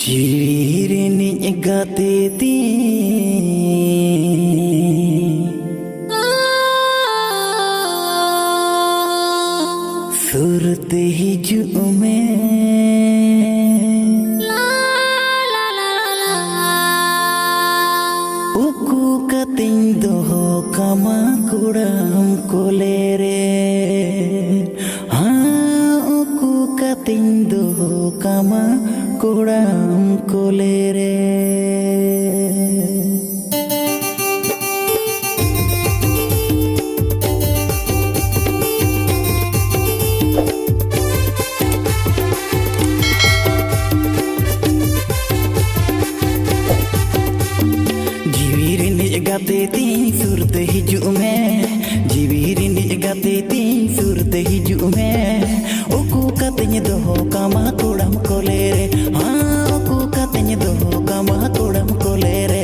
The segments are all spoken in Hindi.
Chirininya gateti सूरत हिजूं में उकू कतिं दोहो कमा कुड़ाम कोले रे हाँ उकू कतिं दोहो कमा कुड़ाम कोले रे गाते सूरत हिजूं में जीवीरिनी गाते सूरत हिजूं में उकू कतिं दोहो कमा कुड़ाम कोले रे हाँ उकू कतिं दोहो कमा कुड़ाम कोले रे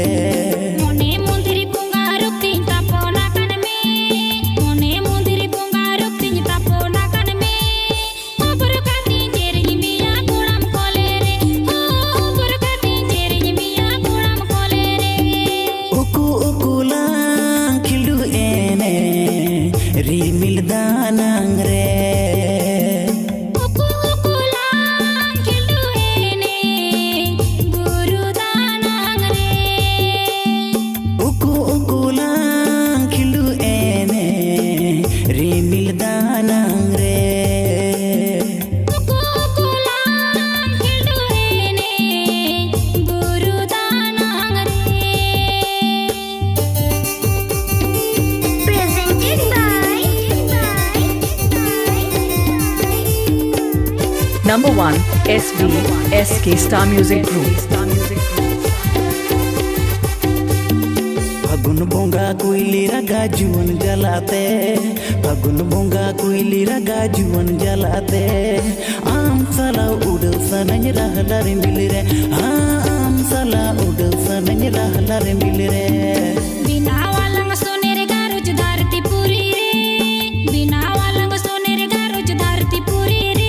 Rimil danang re uku lang kildu ene guru danang re uku lang kildu ene rimil danang re uku lang kildu ene guru danang re presented by Number 1 SB SK Star Music Group. फागुन बोंगा कोयली रगा जुवन जलाते फागुन बोंगा कोयली रगा जुवन जलाते आम साला उड़ल सनज रहला रे मिल रे हाँ आम साला उड़ल सनज रहला रे मिल रे बिना वालंग सोने रे गारुज धरती पूरी रे बिना वालंग सोने रे गारुज धरती पूरी रे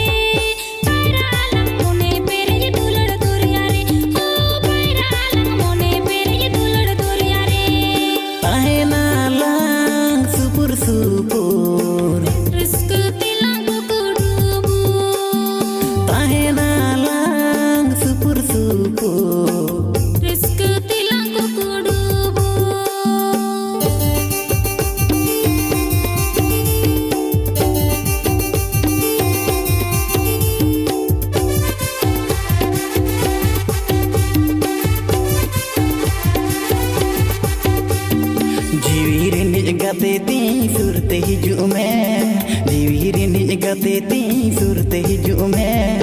गाते सूरत हिजूं में जीवीरिनी गाते सूरत हिजूं में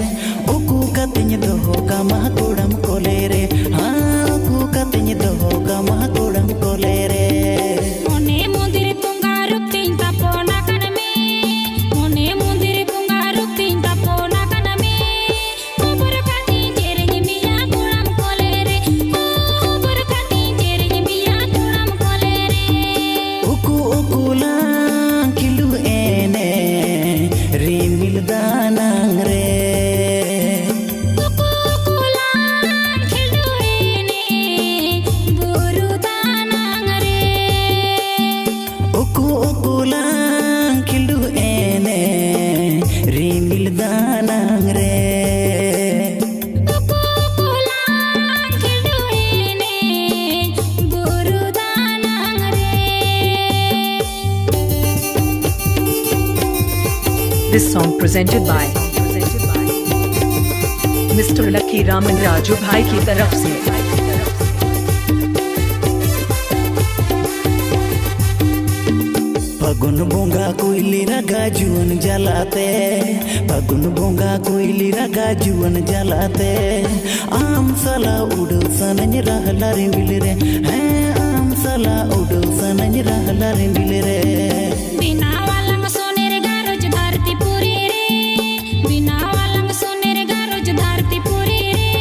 उकू कतिं दोहो कमा कुड़ाम कोले रे हाँ उकू कतिं दोहो कमा कुड़ाम कोले रे मोने मंदिर पुंगा रुक्तिं तापोना कन में मोने मंदिर पुंगा रुक्तिं तापोना कन में ऊपर कतिं जेरें मिया कुड़ाम कोले रे ऊपर कतिं जेरें मिया कुड़ाम कोले रे uku lang kilu ene rimil danang re uku lang kildu ene guru danang re uku lang kilu ene rimil danang re uku lang kildu ene guru danang re. This song presented by Mr. Lucky Raman Raju Bhai की तरफ से फागुन बोंगा कोयली रगा जुवन जलाते फागुन बोंगा कोयली रगा जुवन जलाते आम साला उड़ल सनज रहला रे मिल रे हैं आम साला उड़ल सनज रहला रे मिल रे बिना वालंग सोने रे गारुज धरती पूरी रे बिना वालंग सोने रे गारुज धरती पूरी रे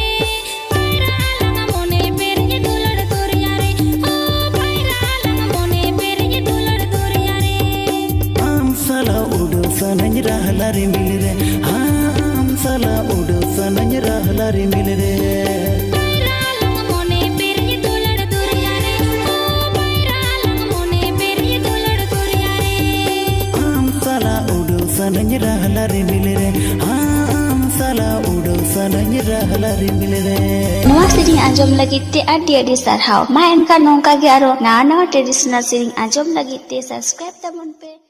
पैरा लंग मोने पेर ये दुलड़ तोरिया रे ओ पैरा लंग मोने पेर ये दुलड़ तोरिया रे आम साला उड़ल सनज रहला रे मिल रे हाँ आम साला उड़ल सनज रहला रे मिल रे सनኝ रहला रिमिल रे आम साला उड़ो सनኝ रहला रिमिल रे नवा सेरिंग आंजम लगिते आडी सारहाव मा एनका नोंका गे आरो ना ट्रेडिशनल सेरिंग आंजम लगिते सब्सक्राइब तमन पे।